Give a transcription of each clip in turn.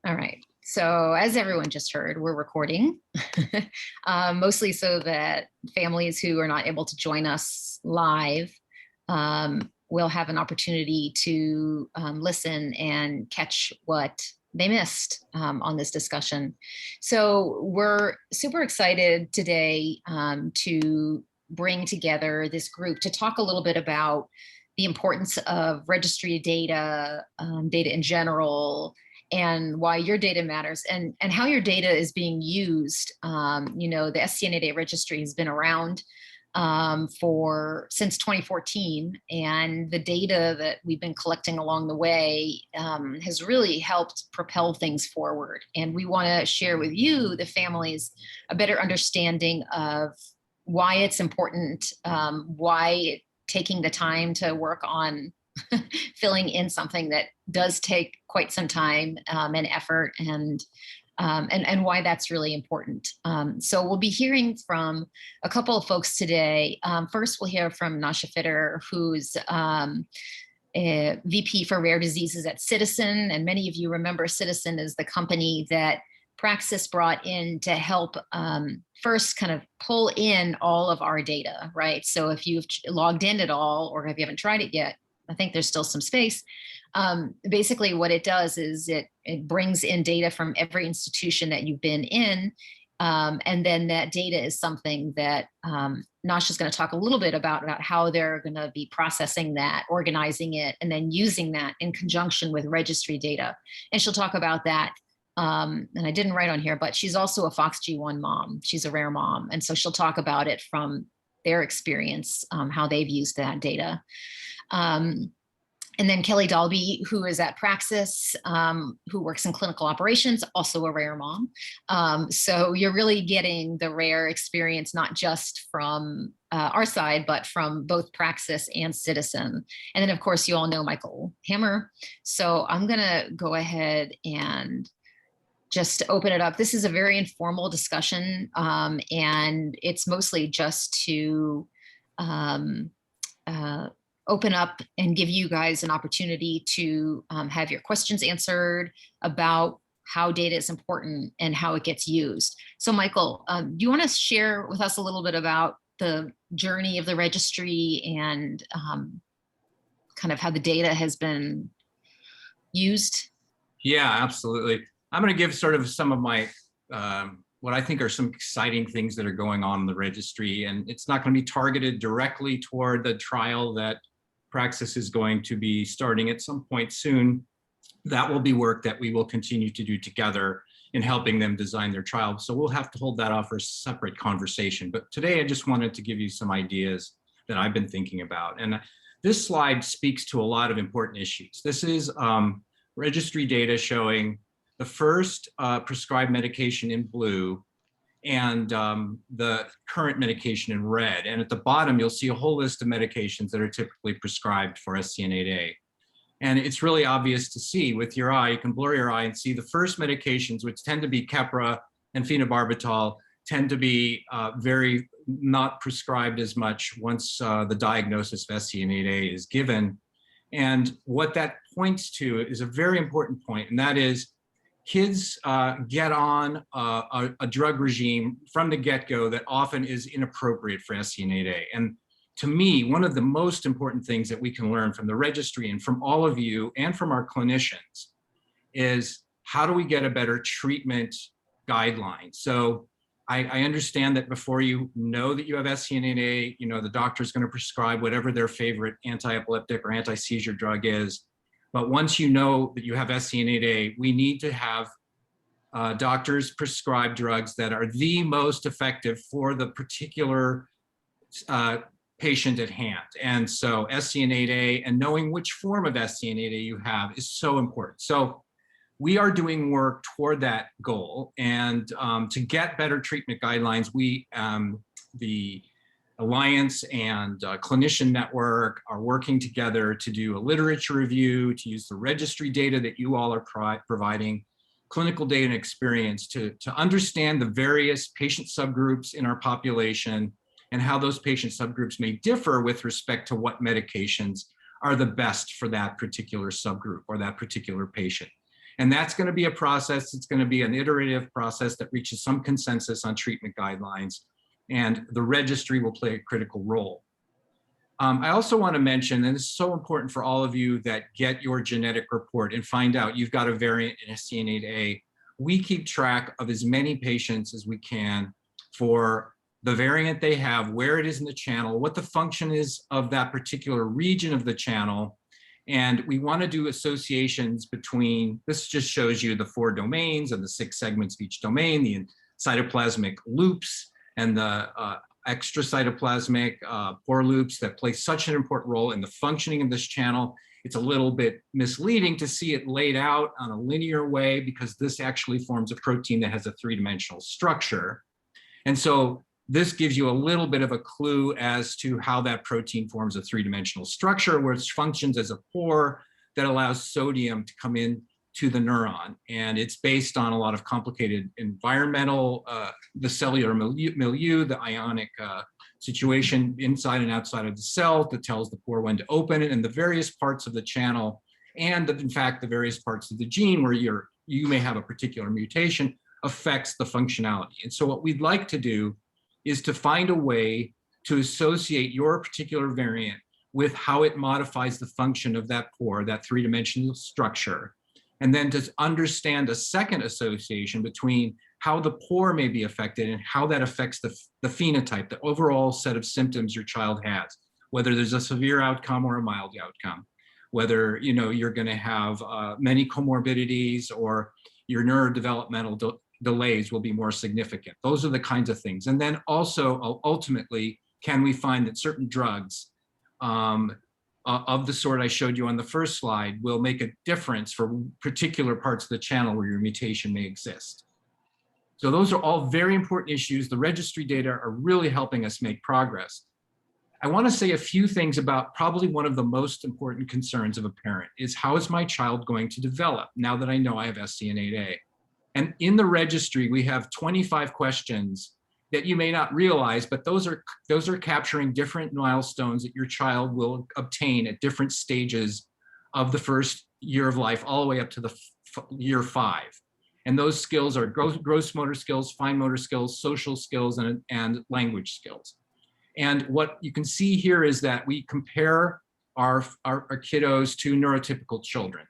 All right. So as everyone just heard, we're recording, mostly so that families who are not able to join us live will have an opportunity to listen and catch what they missed on this discussion. So we're super excited today to bring together this group to talk a little bit about the importance of registry data, data in general, and why your data matters and how your data is being used. You know, the SCN8A Registry has been around since 2014, and the data that we've been collecting along the way has really helped propel things forward. And we want to share with you, the families, a better understanding of why it's important, why taking the time to work on filling in something that does take quite some time and effort, and why that's really important. So we'll be hearing from a couple of folks today. First, we'll hear from Nasha Fitter, who's a VP for Rare Diseases at Ciitizen. And many of you remember Ciitizen is the company that Praxis brought in to help first kind of pull in all of our data, right? So if you've logged in at all, or if you haven't tried it yet, I think there's still some space. Basically what it does is it brings in data from every institution that you've been in. And then that data is something that Nasha's going to talk a little bit about how they're going to be processing that, organizing it, and then using that in conjunction with registry data. And she'll talk about that. And I didn't write on here, but she's also a FOXG1 mom. She's a rare mom. And so she'll talk about it from their experience, how they've used that data. And then Kelly Dalby, who is at Praxis, who works in clinical operations, also a rare mom. So you're really getting the rare experience, not just from our side, but from both Praxis and Ciitizen. And then, of course, you all know Michael Hammer. So I'm going to go ahead and just open it up. This is a very informal discussion, and it's mostly just to open up and give you guys an opportunity to have your questions answered about how data is important and how it gets used. So Michael, do you want to share with us a little bit about the journey of the registry and kind of how the data has been used? Yeah, absolutely. I'm going to give sort of some of my, what I think are some exciting things that are going on in the registry, and it's not going to be targeted directly toward the trial that Praxis is going to be starting at some point soon. That will be work that we will continue to do together in helping them design their trial. So we'll have to hold that off for a separate conversation. But today I just wanted to give you some ideas that I've been thinking about. And this slide speaks to a lot of important issues. This is registry data showing the first prescribed medication in blue and the current medication in red. And at the bottom, you'll see a whole list of medications that are typically prescribed for SCN8A. And it's really obvious to see with your eye. You can blur your eye and see the first medications, which tend to be Keppra and phenobarbital, tend to be very not prescribed as much once the diagnosis of SCN8A is given. And what that points to is a very important point, and that is kids get on a drug regime from the get-go that often is inappropriate for SCN8A. And to me, one of the most important things that we can learn from the registry and from all of you and from our clinicians is how do we get a better treatment guideline? So I understand that before you know that you have SCN8A, you know, the doctor is going to prescribe whatever their favorite anti-epileptic or anti-seizure drug is. But once you know that you have SCN8A, we need to have doctors prescribe drugs that are the most effective for the particular patient at hand. And so SCN8A and knowing which form of SCN8A you have is so important. So we are doing work toward that goal. And to get better treatment guidelines, we, the Alliance and Clinician Network are working together to do a literature review, to use the registry data that you all are providing, clinical data and experience to understand the various patient subgroups in our population and how those patient subgroups may differ with respect to what medications are the best for that particular subgroup or that particular patient. And that's going to be a process. It's going to be an iterative process that reaches some consensus on treatment guidelines. And the registry will play a critical role. I also want to mention, and this is so important for all of you that get your genetic report and find out you've got a variant in SCN8A, we keep track of as many patients as we can for the variant they have, where it is in the channel, what the function is of that particular region of the channel. And we want to do associations between, this just shows you the 4 domains and the 6 segments of each domain, the cytoplasmic loops and the extracytoplasmic pore loops that play such an important role in the functioning of this channel. It's a little bit misleading to see it laid out on a linear way because this actually forms a protein that has a 3-dimensional structure. And so this gives you a little bit of a clue as to how that protein forms a 3-dimensional structure, which functions as a pore that allows sodium to come in to the neuron. And it's based on a lot of complicated environmental, the cellular milieu, the ionic situation inside and outside of the cell that tells the pore when to open it, and the various parts of the channel, and in fact, the various parts of the gene where you may have a particular mutation affects the functionality. And so what we'd like to do is to find a way to associate your particular variant with how it modifies the function of that pore, that 3-dimensional structure, and then to understand a second association between how the pore may be affected and how that affects the phenotype, the overall set of symptoms your child has, whether there's a severe outcome or a mild outcome, whether you're going to have many comorbidities or your neurodevelopmental delays will be more significant. Those are the kinds of things. And then also, ultimately, can we find that certain drugs of the sort I showed you on the first slide will make a difference for particular parts of the channel where your mutation may exist. So those are all very important issues. The registry data are really helping us make progress. I want to say a few things about probably one of the most important concerns of a parent is, how is my child going to develop now that I know I have SCN8A? And in the registry, we have 25 questions that you may not realize, but those are capturing different milestones that your child will obtain at different stages of the first year of life, all the way up to the year 5. And those skills are gross motor skills, fine motor skills, social skills, and language skills. And what you can see here is that we compare our kiddos to neurotypical children.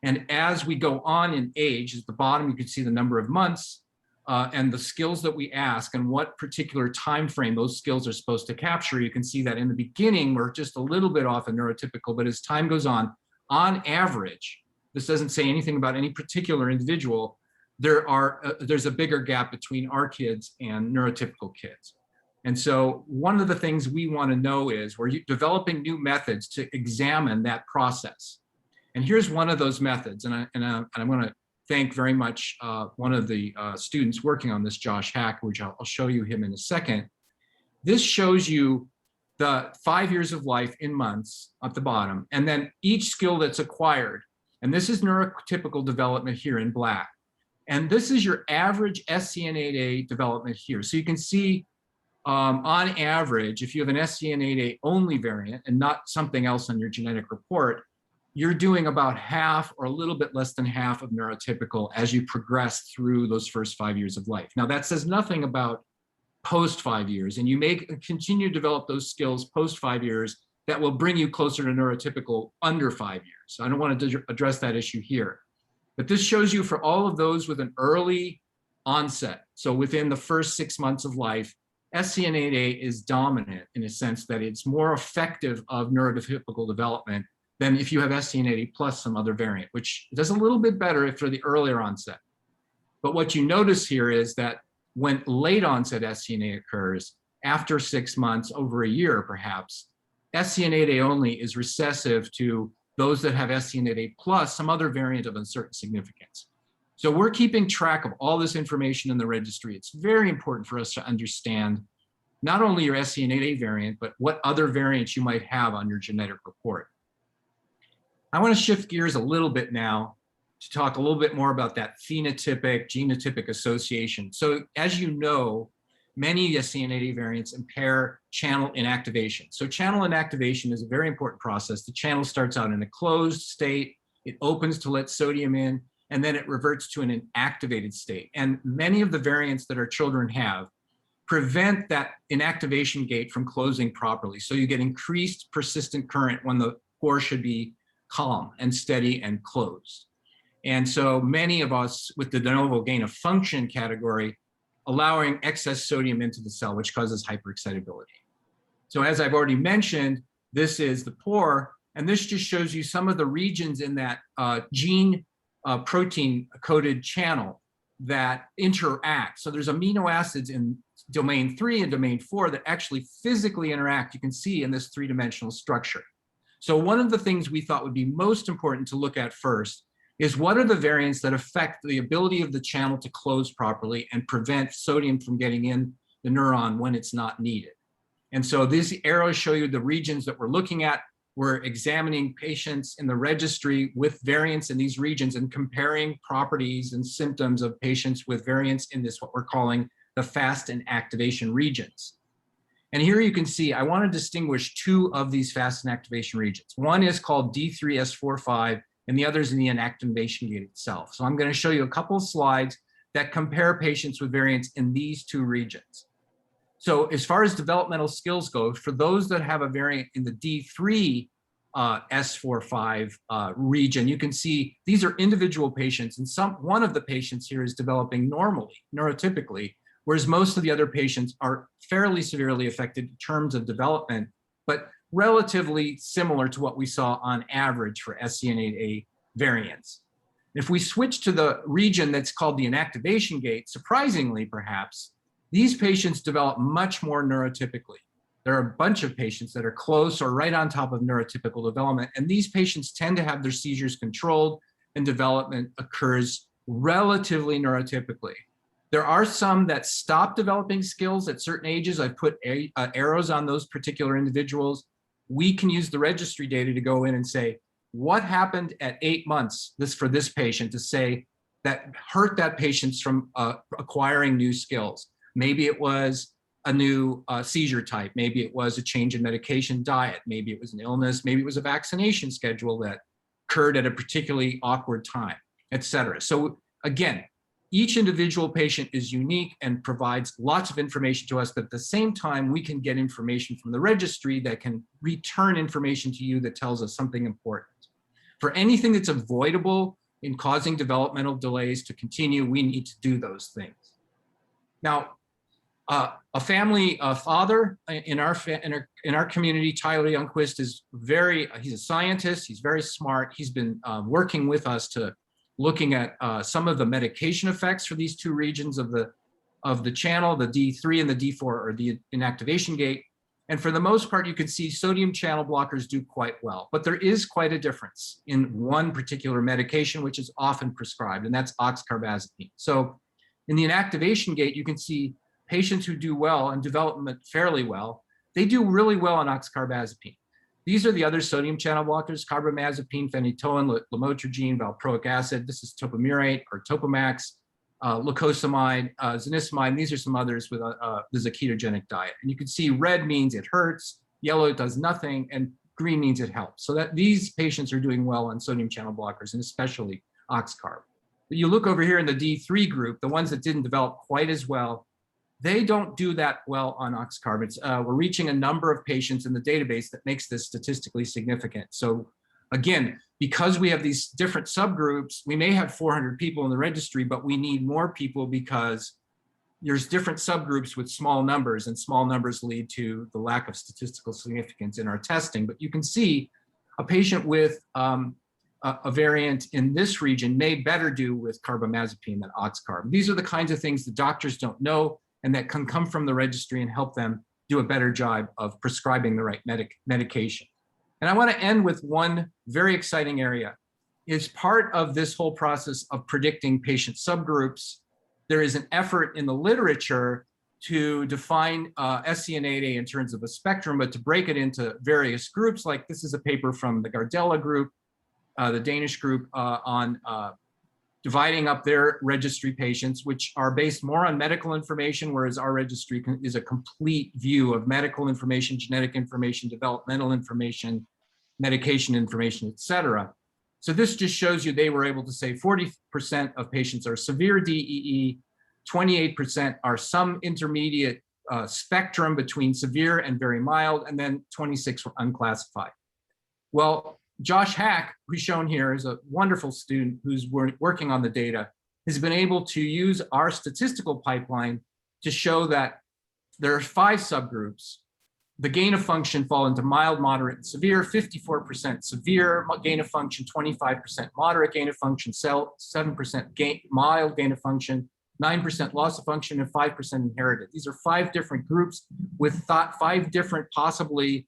And as we go on in age, at the bottom, you can see the number of months and the skills that we ask and what particular time frame those skills are supposed to capture. You can see that in the beginning, we're just a little bit off of neurotypical, but as time goes on average, this doesn't say anything about any particular individual, there's a bigger gap between our kids and neurotypical kids. And so one of the things we want to know is, we're developing new methods to examine that process. And here's one of those methods, and I want to thank very much one of the students working on this, Josh Hack, which I'll show you him in a second. This shows you the 5 years of life in months at the bottom, and then each skill that's acquired. And this is neurotypical development here in black. And this is your average SCN8A development here. So you can see on average, if you have an SCN8A only variant and not something else on your genetic report, you're doing about half or a little bit less than half of neurotypical as you progress through those first 5 years of life. Now, that says nothing about post 5 years, and you may continue to develop those skills post 5 years that will bring you closer to neurotypical under 5 years. So I don't want to address that issue here. But this shows you for all of those with an early onset, so within the first 6 months of life, SCN8A is dominant in a sense that it's more effective of neurotypical development than if you have SCN8A plus some other variant, which does a little bit better for the earlier onset. But what you notice here is that when late onset SCN8A occurs, after 6 months, over a year perhaps, SCN8A only is recessive to those that have SCN8A plus some other variant of uncertain significance. So we're keeping track of all this information in the registry. It's very important for us to understand not only your SCN8A variant, but what other variants you might have on your genetic report. I want to shift gears a little bit now to talk a little bit more about that phenotypic, genotypic association. So as you know, many SCN8A variants impair channel inactivation. So channel inactivation is a very important process. The channel starts out in a closed state. It opens to let sodium in. and then it reverts to an inactivated state. And many of the variants that our children have prevent that inactivation gate from closing properly. So you get increased persistent current when the core should be calm and steady and closed. And so many of us with the de novo gain of function category, allowing excess sodium into the cell, which causes hyperexcitability. So as I've already mentioned, this is the pore, and this just shows you some of the regions in that gene protein coded channel that interact. So there's amino acids in domain 3 and domain 4 that actually physically interact, you can see in this three-dimensional structure. So one of the things we thought would be most important to look at first is what are the variants that affect the ability of the channel to close properly and prevent sodium from getting in the neuron when it's not needed. And so these arrows show you the regions that we're looking at. We're examining patients in the registry with variants in these regions and comparing properties and symptoms of patients with variants in this, what we're calling the fast and activation regions. And here you can see, I want to distinguish two of these fast and activation regions. One is called D3S45 and the other is in the inactivation gate itself. So I'm going to show you a couple of slides that compare patients with variants in these two regions. So as far as developmental skills go, for those that have a variant in the D3 S45 region, you can see these are individual patients, and one of the patients here is developing normally, neurotypically, whereas most of the other patients are fairly severely affected in terms of development, but relatively similar to what we saw on average for SCN8A variants. If we switch to the region that's called the inactivation gate, surprisingly perhaps, these patients develop much more neurotypically. There are a bunch of patients that are close or right on top of neurotypical development, and these patients tend to have their seizures controlled and development occurs relatively neurotypically. There are some that stop developing skills at certain ages. I've put arrows on those particular individuals. We can use the registry data to go in and say, what happened at 8 months for this patient to say that hurt that patient from acquiring new skills? Maybe it was a new seizure type. Maybe it was a change in medication diet. Maybe it was an illness. Maybe it was a vaccination schedule that occurred at a particularly awkward time, et cetera. So again, each individual patient is unique and provides lots of information to us, but at the same time, we can get information from the registry that can return information to you that tells us something important. For anything that's avoidable in causing developmental delays to continue, we need to do those things. Now, a family father in our community, Tyler Youngquist, is he's a scientist, he's very smart. He's been working with us to looking at some of the medication effects for these two regions of the channel, the D3 and the D4, or the inactivation gate. And for the most part, you can see sodium channel blockers do quite well, but there is quite a difference in one particular medication, which is often prescribed, and that's oxcarbazepine. So in the inactivation gate, you can see patients who do well and development fairly well, they do really well on oxcarbazepine. These are the other sodium channel blockers: carbamazepine, phenytoin, lamotrigine, valproic acid. This is topiramate or Topamax, lacosamide, zonisamide. These are some others with there's a ketogenic diet. And you can see red means it hurts, yellow it does nothing, and green means it helps. So that these patients are doing well on sodium channel blockers, and especially oxcarb. But you look over here in the D3 group, the ones that didn't develop quite as well, they don't do that well on oxcarb. We're reaching a number of patients in the database that makes this statistically significant. So again, because we have these different subgroups, we may have 400 people in the registry, but we need more people because there's different subgroups with small numbers, and small numbers lead to the lack of statistical significance in our testing. But you can see a patient with a variant in this region may better do with carbamazepine than oxcarb. These are the kinds of things the doctors don't know and that can come from the registry and help them do a better job of prescribing the right medication. And I want to end with one very exciting area. As part of this whole process of predicting patient subgroups, there is an effort in the literature to define SCN8A in terms of a spectrum, but to break it into various groups. Like this is a paper from the Gardella group, the Danish group, on dividing up their registry patients, which are based more on medical information, whereas our registry is a complete view of medical information, genetic information, developmental information, medication information, et cetera. So this just shows you they were able to say 40% of patients are severe DEE, 28% are some intermediate spectrum between severe and very mild, and then 26 were unclassified. Well, Josh Hack, who's shown here, is a wonderful student who's working on the data, has been able to use our statistical pipeline to show that there are 5 subgroups. The gain of function fall into mild, moderate, and severe, 54% severe gain of function, 25% moderate gain of function, 7% mild gain of function, 9% loss of function, and 5% inherited. These are 5 different groups with 5 different possibly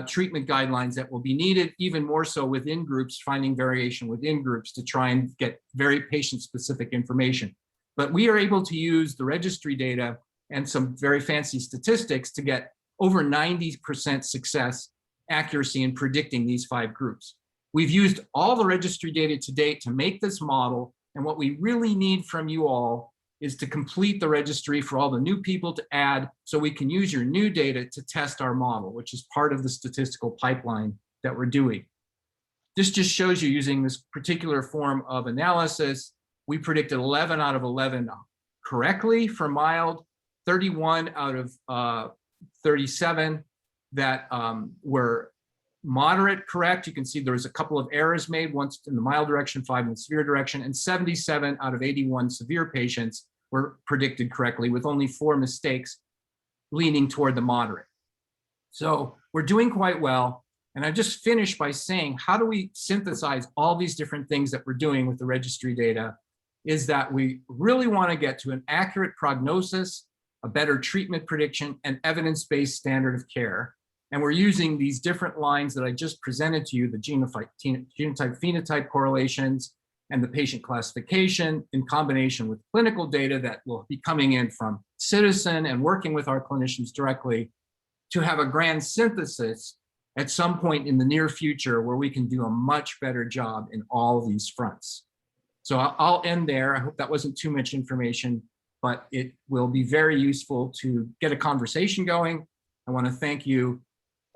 treatment guidelines that will be needed, even more so within groups, finding variation within groups to try and get very patient-specific information. But we are able to use the registry data and some very fancy statistics to get over 90% success accuracy in predicting these 5 groups. We've used all the registry data to date to make this model, and what we really need from you all is to complete the registry for all the new people to add so we can use your new data to test our model, which is part of the statistical pipeline that we're doing. This just shows you using this particular form of analysis, we predicted 11 out of 11 correctly for mild, 31 out of 37 that were moderate correct. You can see there was a couple of errors made, once in the mild direction, 5 in the severe direction, and 77 out of 81 severe patients were predicted correctly with only 4 mistakes leaning toward the moderate. So we're doing quite well. And I just finished by saying, how do we synthesize all these different things that we're doing with the registry data? Is that we really want to get to an accurate prognosis, a better treatment prediction, and evidence-based standard of care. And we're using these different lines that I just presented to you, the genotype-phenotype correlations and the patient classification in combination with clinical data that will be coming in from Ciitizen and working with our clinicians directly to have a grand synthesis at some point in the near future where we can do a much better job in all these fronts. So I'll end there. I hope that wasn't too much information, but it will be very useful to get a conversation going. I want to thank you,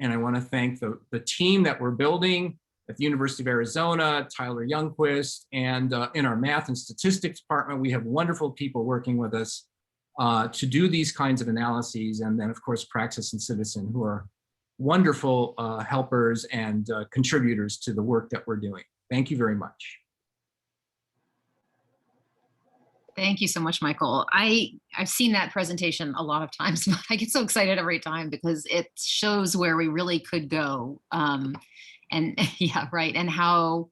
and I want to thank the team that we're building at the University of Arizona, Tyler Youngquist, and in our math and statistics department. We have wonderful people working with us to do these kinds of analyses. And then, of course, Praxis and Ciitizen, who are wonderful helpers and contributors to the work that we're doing. Thank you very much. Thank you so much, Michael. I've seen that presentation a lot of times, but I get so excited every time because it shows where we really could go. And yeah, right. And how,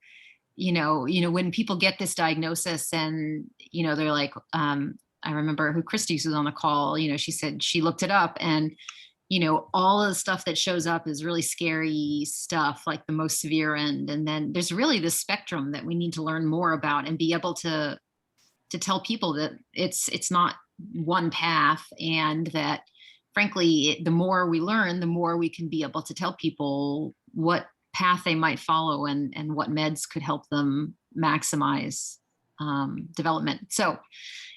when people get this diagnosis and, they're like, I remember who Christy was on the call, she said she looked it up and, all of the stuff that shows up is really scary stuff, like the most severe end. And then there's really this spectrum that we need to learn more about and be able to tell people that it's not one path, and that frankly, the more we learn, the more we can be able to tell people what path they might follow and what meds could help them maximize development. So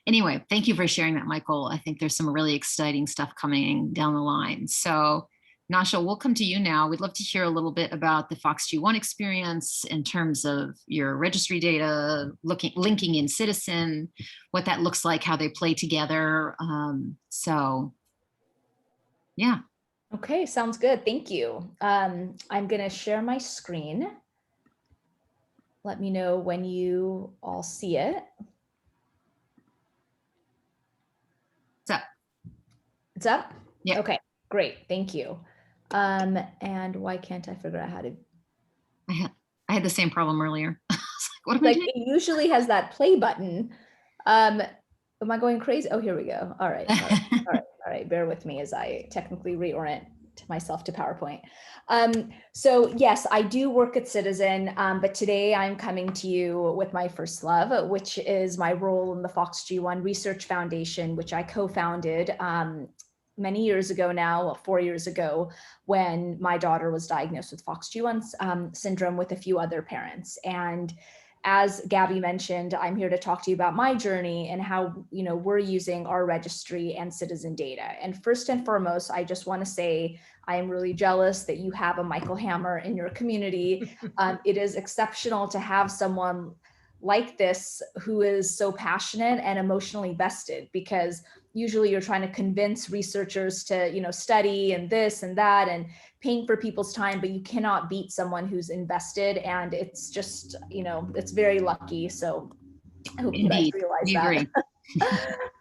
anyway, thank you for sharing that, Michael. I think there's some really exciting stuff coming down the line. So Nasha, we'll come to you now. We'd love to hear a little bit about the FOXG1 experience in terms of your registry data, linking in Ciitizen, what that looks like, how they play together. So yeah. Okay, sounds good. Thank you. I'm going to share my screen. Let me know when you all see it. It's up. It's up? Yeah. Okay, great. Thank you. And why can't I figure out how to? I had the same problem earlier. I was like, what am I doing? It usually has that play button. Am I going crazy? Oh, here we go. All right. All right. Bear with me as I technically reorient myself to PowerPoint. So yes, I do work at Ciitizen, but today I'm coming to you with my first love, which is my role in the FOXG1 Research Foundation, which I co-founded many years ago now, 4 years ago, when my daughter was diagnosed with FOXG1 syndrome with a few other parents. And as Gabi mentioned, I'm here to talk to you about my journey and how, we're using our registry and Ciitizen data. And first and foremost, I just want to say I am really jealous that you have a Michael Hammer in your community. It is exceptional to have someone like this who is so passionate and emotionally vested, because usually you're trying to convince researchers to, study and this and that and paying for people's time, but you cannot beat someone who's invested. And it's just, it's very lucky. So I hope you guys realize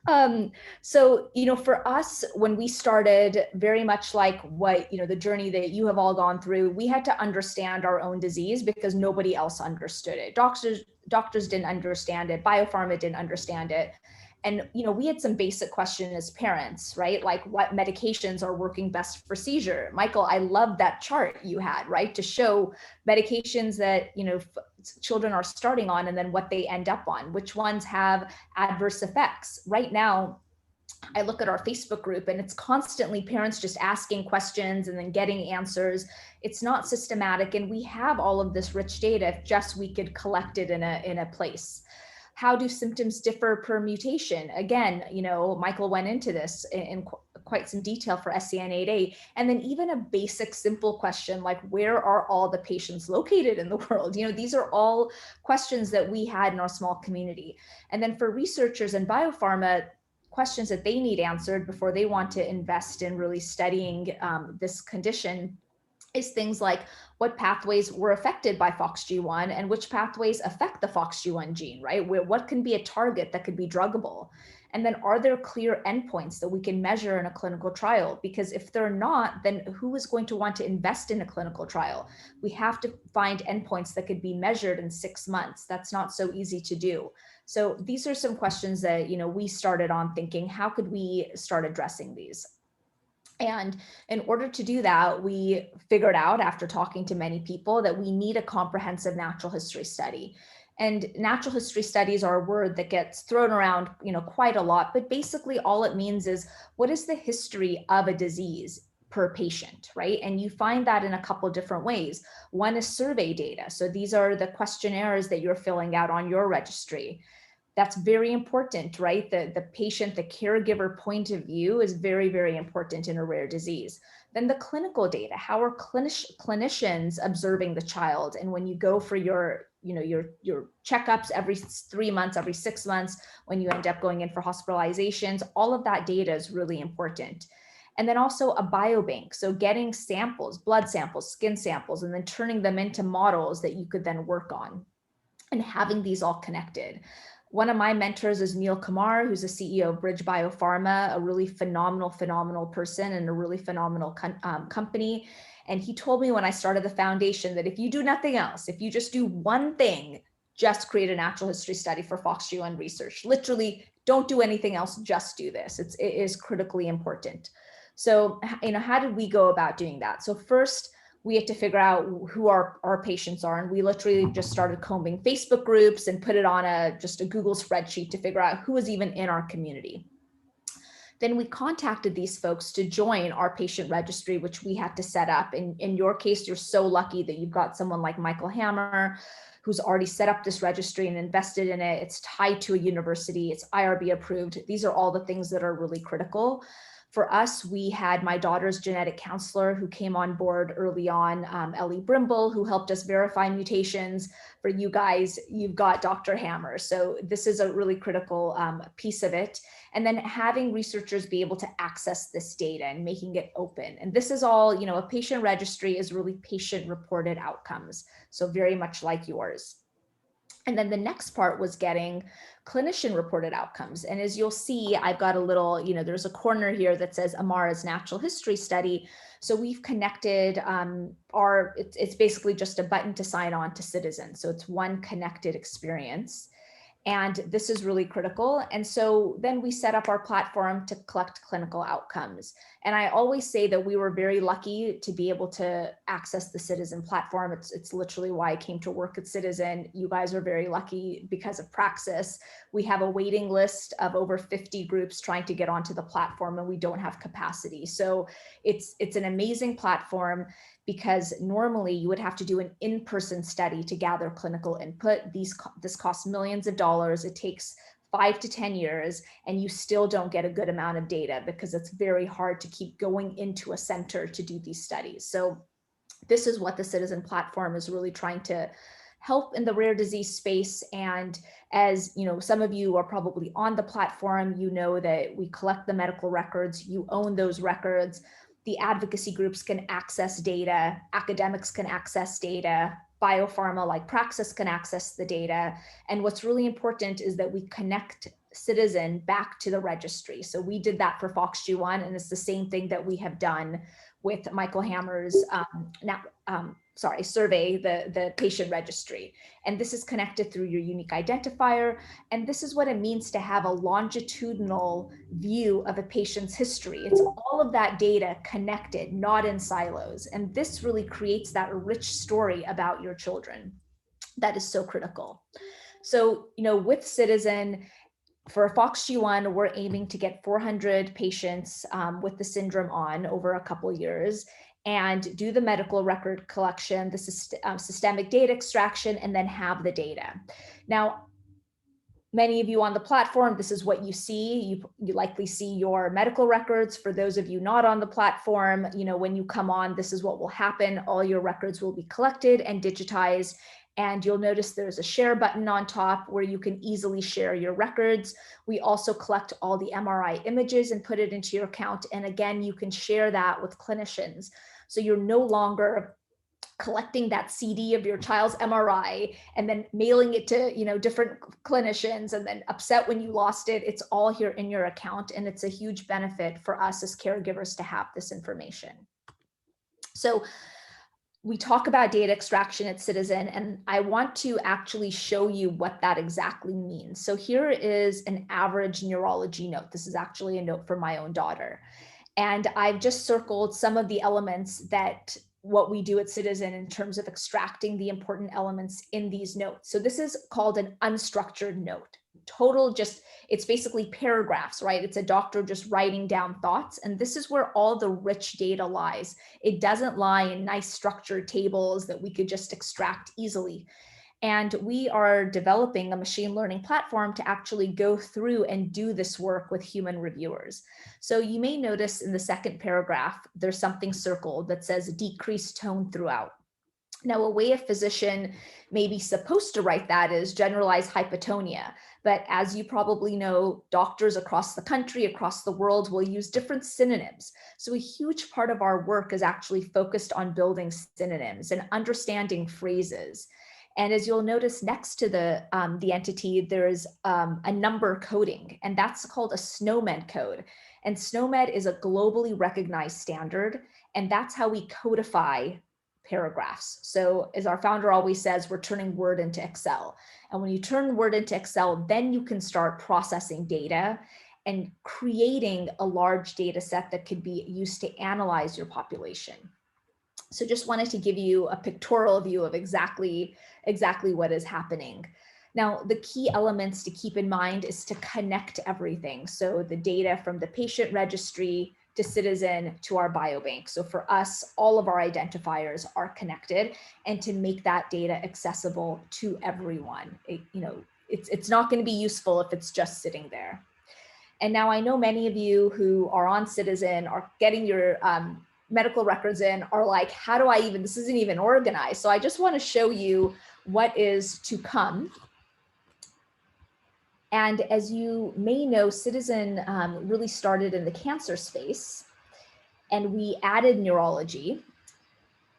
that. So, for us, when we started, very much like what, the journey that you have all gone through, we had to understand our own disease because nobody else understood it. Doctors didn't understand it. Biopharma didn't understand it. And, we had some basic questions as parents, right? Like, what medications are working best for seizure? Michael, I love that chart you had, right? To show medications that, children are starting on and then what they end up on, which ones have adverse effects. Right now, I look at our Facebook group and it's constantly parents just asking questions and then getting answers. It's not systematic, and we have all of this rich data if just we could collect it in a place. How do symptoms differ per mutation? Again, Michael went into this in quite some detail for SCN8A. And then even a basic, simple question like, where are all the patients located in the world? These are all questions that we had in our small community. And then for researchers and biopharma, questions that they need answered before they want to invest in really studying this condition is things like, what pathways were affected by FOXG1 and which pathways affect the FOXG1 gene, right? What can be a target that could be druggable? And then are there clear endpoints that we can measure in a clinical trial? Because if they're not, then who is going to want to invest in a clinical trial? We have to find endpoints that could be measured in 6 months. That's not so easy to do. So these are some questions that, we started on thinking, how could we start addressing these? And in order to do that, we figured out, after talking to many people, that we need a comprehensive natural history study. And natural history studies are a word that gets thrown around, quite a lot, but basically all it means is, what is the history of a disease per patient, right? And you find that in a couple of different ways. One is survey data. So these are the questionnaires that you're filling out on your registry. That's very important, right? The patient, the caregiver point of view is very, very important in a rare disease. Then the clinical data, how are clinicians observing the child? And when you go for your checkups every 3 months, every 6 months, when you end up going in for hospitalizations, all of that data is really important. And then also a biobank. So getting samples, blood samples, skin samples, and then turning them into models that you could then work on, and having these all connected. One of my mentors is Neil Kumar, who's the CEO of Bridge Biopharma, a really phenomenal person and a really phenomenal company. And he told me when I started the foundation that if you do nothing else, if you just do one thing, just create a natural history study for FOXG1 research. Literally, don't do anything else, just do this. It is critically important. So, how did we go about doing that? So first, we had to figure out who our patients are. And we literally just started combing Facebook groups and put it on just a Google spreadsheet to figure out who was even in our community. Then we contacted these folks to join our patient registry, which we had to set up. In your case, you're so lucky that you've got someone like Michael Hammer, who's already set up this registry and invested in it. It's tied to a university, it's IRB approved. These are all the things that are really critical. For us, we had my daughter's genetic counselor who came on board early on, Ellie Brimble, who helped us verify mutations. For you guys, you've got Dr. Hammer. So this is a really critical piece of it. And then having researchers be able to access this data and making it open. And this is all, a patient registry is really patient-reported outcomes. So very much like yours. And then the next part was getting clinician reported outcomes. And as you'll see, I've got a little, there's a corner here that says Amara's natural history study. So we've connected it's basically just a button to sign on to Ciitizen. So it's one connected experience. And this is really critical. And so then we set up our platform to collect clinical outcomes. And I always say that we were very lucky to be able to access the Ciitizen platform. It's literally why I came to work at Ciitizen. You guys are very lucky because of Praxis. We have a waiting list of over 50 groups trying to get onto the platform, and we don't have capacity. So it's an amazing platform, because normally you would have to do an in-person study to gather clinical input. This costs millions of dollars. It takes 5 to 10 years, and you still don't get a good amount of data because it's very hard to keep going into a center to do these studies. So this is what the Ciitizen platform is really trying to help in the rare disease space. And as you know, some of you are probably on the platform, you know that we collect the medical records, you own those records. The advocacy groups can access data, academics can access data, biopharma like Praxis can access the data. And what's really important is that we connect Ciitizen back to the registry. So we did that for FOXG1, and it's the same thing that we have done with Michael Hammer's survey, the patient registry. And this is connected through your unique identifier. And this is what it means to have a longitudinal view of a patient's history. It's all of that data connected, not in silos. And this really creates that rich story about your children that is so critical. So, you know, with Ciitizen, for FOXG1, we're aiming to get 400 patients with the syndrome on over a couple of years, and do the medical record collection, the systemic data extraction, and then have the data. Now, many of you on the platform, this is what you see. You likely see your medical records. For those of you not on the platform, you know, when you come on, this is what will happen. All your records will be collected and digitized. And you'll notice there's a share button on top where you can easily share your records. We also collect all the MRI images and put it into your account. And again, you can share that with clinicians. So you're no longer collecting that CD of your child's MRI and then mailing it to, you know, different clinicians and then upset when you lost it. It's all here in your account. And it's a huge benefit for us as caregivers to have this information. So we talk about data extraction at Ciitizen, and I want to actually show you what that exactly means. So here is an average neurology note. This is actually a note for my own daughter. And I've just circled some of the elements that what we do at Ciitizen in terms of extracting the important elements in these notes. So this is called an unstructured note. It's basically paragraphs, right? It's a doctor just writing down thoughts. And this is where all the rich data lies. It doesn't lie in nice structured tables that we could just extract easily. And we are developing a machine learning platform to actually go through and do this work with human reviewers. So you may notice in the second paragraph, there's something circled that says decreased tone throughout. Now, a way a physician may be supposed to write that is generalized hypotonia. But as you probably know, doctors across the country, across the world will use different synonyms. So a huge part of our work is actually focused on building synonyms and understanding phrases. And as you'll notice next to the entity, there's a number coding, and that's called a SNOMED code. And SNOMED is a globally recognized standard, and that's how we codify paragraphs. So as our founder always says, we're turning Word into Excel. And when you turn Word into Excel, then you can start processing data and creating a large data set that could be used to analyze your population. So just wanted to give you a pictorial view of exactly what is happening. Now, the key elements to keep in mind is to connect everything. So the data from the patient registry to Ciitizen to our biobank. So for us, all of our identifiers are connected, and to make that data accessible to everyone. It's not going to be useful if it's just sitting there. And now I know many of you who are on Ciitizen are getting your medical records in, are like, how do I even, this isn't even organized. So I just want to show you what is to come. And as you may know, Ciitizen really started in the cancer space, and we added neurology.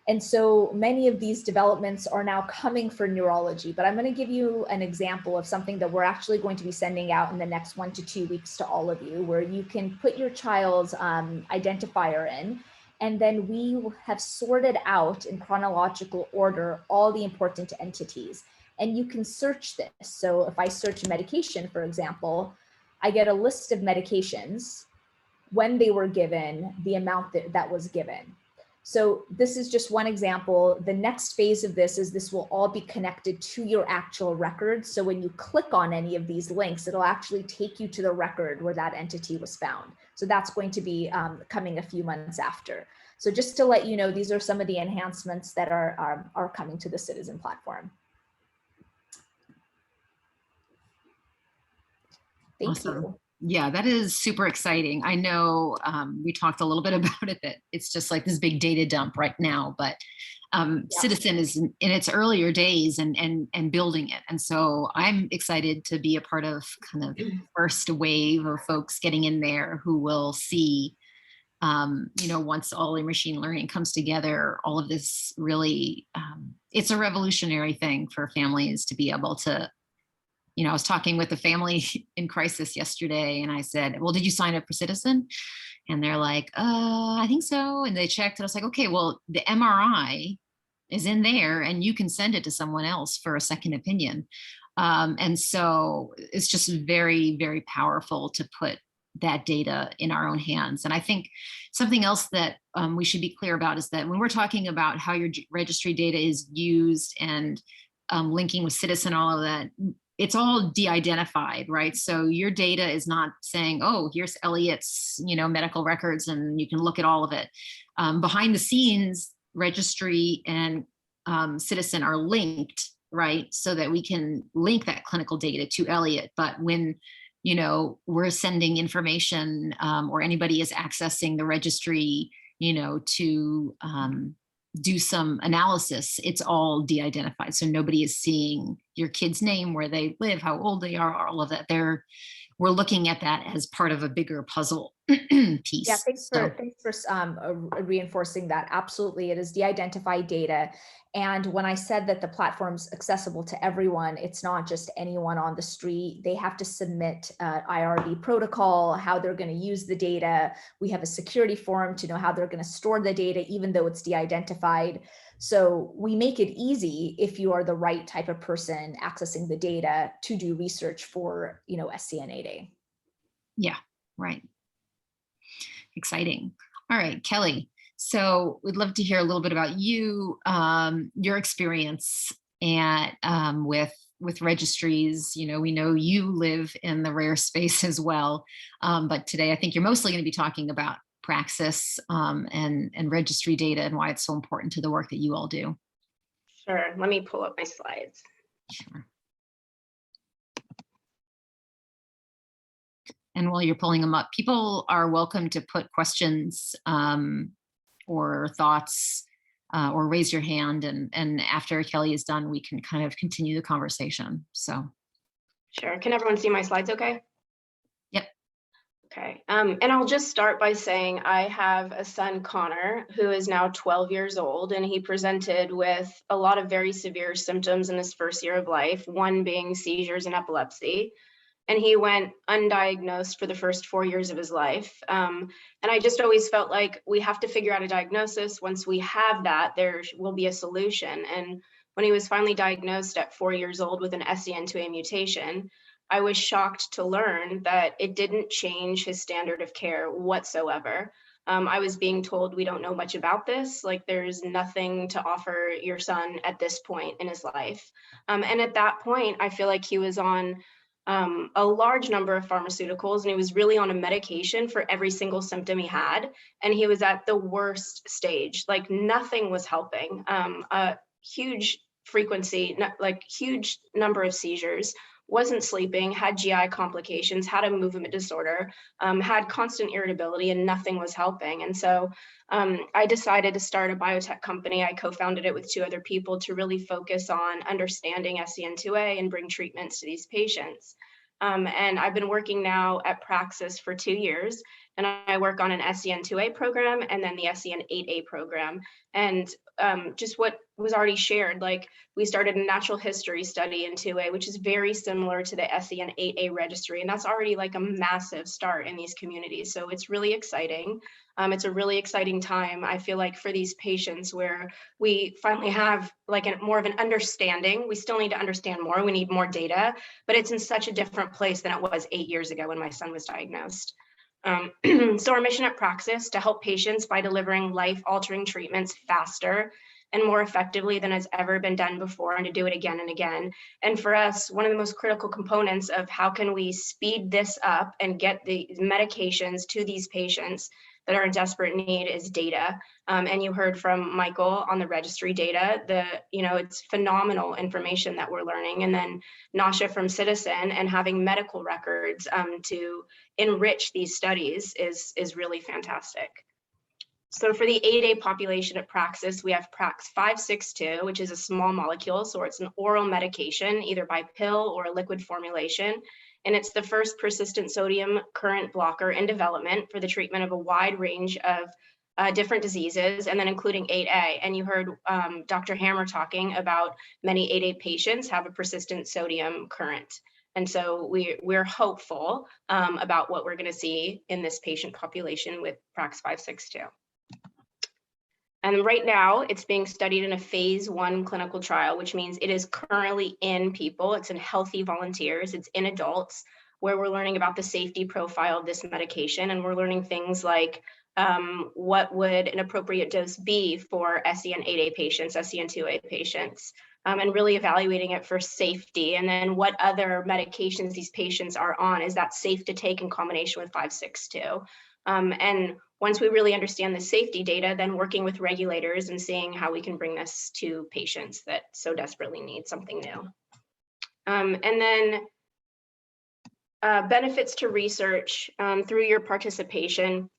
And so many of these developments are now coming for neurology, but I'm going to give you an example of something that we're actually going to be sending out in the next 1 to 2 weeks to all of you, where you can put your child's identifier in, and then we have sorted out in chronological order all the important entities. and you can search this. So if I search medication, for example, I get a list of medications, when they were given, the amount that was given. So this is just one example. The next phase of this is this will all be connected to your actual record. So when you click on any of these links, it'll actually take you to the record where that entity was found. So that's going to be coming a few months after. So just to let you know, these are some of the enhancements that are coming to the Ciitizen platform. Thank you. Yeah, that is super exciting. I know we talked a little bit about it, that it's just like this big data dump right now, but Ciitizen is in its earlier days and building it. And so I'm excited to be a part of kind of the first wave of folks getting in there who will see, you know, once all the machine learning comes together, all of this really, it's a revolutionary thing for families to be able to, you know, I was talking with a family in crisis yesterday and I said, well, did you sign up for Ciitizen? And they're like, I think so. And they checked and I was like, okay, well, the MRI is in there and you can send it to someone else for a second opinion. And so it's just very, very powerful to put that data in our own hands. And I think something else that we should be clear about is that when we're talking about how your registry data is used and linking with Ciitizen, all of that, it's all de-identified, right? So your data is not saying, oh, here's Elliott's, you know, medical records and you can look at all of it. Behind the scenes, registry and Ciitizen are linked, right? So that we can link that clinical data to Elliott. But when, you know, we're sending information or anybody is accessing the registry, you know, to do some analysis, it's all de-identified. So nobody is seeing your kid's name, where they live, how old they are, all of that. We're looking at that as part of a bigger puzzle piece. Yeah, thanks for reinforcing that. Absolutely, it is de-identified data. And when I said that the platform's accessible to everyone, it's not just anyone on the street. They have to submit IRB protocol, how they're going to use the data. We have a security form to know how they're going to store the data, even though it's de-identified. So we make it easy if you are the right type of person accessing the data to do research for, you know, SCN8A. Yeah, right. Exciting. All right, Kelly. So we'd love to hear a little bit about you, your experience with registries. You know, we know you live in the rare space as well, but today I think you're mostly going to be talking about Praxis and registry data and why it's so important to the work that you all do. Sure. Let me pull up my slides. Sure. And while you're pulling them up, people are welcome to put questions or thoughts or raise your hand. And after Kelly is done, we can kind of continue the conversation. So. Sure. Can everyone see my slides okay? Yep. Okay. And I'll just start by saying I have a son, Connor, who is now 12 years old, and he presented with a lot of very severe symptoms in his first year of life, one being seizures and epilepsy. And he went undiagnosed for the first 4 years of his life. And I just always felt like we have to figure out a diagnosis. Once we have that, there will be a solution. And when he was finally diagnosed at 4 years old with an SCN8A mutation, I was shocked to learn that it didn't change his standard of care whatsoever. I was being told, we don't know much about this, like there's nothing to offer your son at this point in his life. And at that point, I feel like he was on a large number of pharmaceuticals, and he was really on a medication for every single symptom he had. And he was at the worst stage, like nothing was helping. A huge frequency, like huge number of seizures, wasn't sleeping, had GI complications, had a movement disorder, had constant irritability, and nothing was helping. And so I decided to start a biotech company. I co-founded it with 2 other people to really focus on understanding SCN8A and bring treatments to these patients. And I've been working now at Praxis for 2 years, and I work on an SCN8A program and then the SCN8A program. And just what was already shared, like we started a natural history study in 2A, which is very similar to the SCN8A Registry, and that's already like a massive start in these communities. So it's really exciting. It's a really exciting time, I feel like, for these patients, where we finally have like more of an understanding. We still need to understand more. We need more data, but it's in such a different place than it was 8 years ago when my son was diagnosed. So our mission at Praxis to help patients by delivering life-altering treatments faster and more effectively than has ever been done before, and to do it again and again. And for us, one of the most critical components of how can we speed this up and get the medications to these patients that are in desperate need is data. And you heard from Michael on the registry data, it's phenomenal information that we're learning. And then Nasha from Ciitizen and having medical records to enrich these studies is really fantastic. So for the 8A population at Praxis, we have Prax562, which is a small molecule. So it's an oral medication, either by pill or a liquid formulation. And it's the first persistent sodium current blocker in development for the treatment of a wide range of different diseases, and then including 8A. And you heard Dr. Hammer talking about many 8A patients have a persistent sodium current. And so we're hopeful about what we're going to see in this patient population with Prax562. And right now it's being studied in a phase 1 clinical trial, which means it is currently in people. It's in healthy volunteers. It's in adults, where we're learning about the safety profile of this medication. And we're learning things like what would an appropriate dose be for SCN8A patients, SCN2A patients, and really evaluating it for safety. And then what other medications these patients are on. Is that safe to take in combination with 562? And once we really understand the safety data, then working with regulators and seeing how we can bring this to patients that so desperately need something new. And then benefits to research through your participation.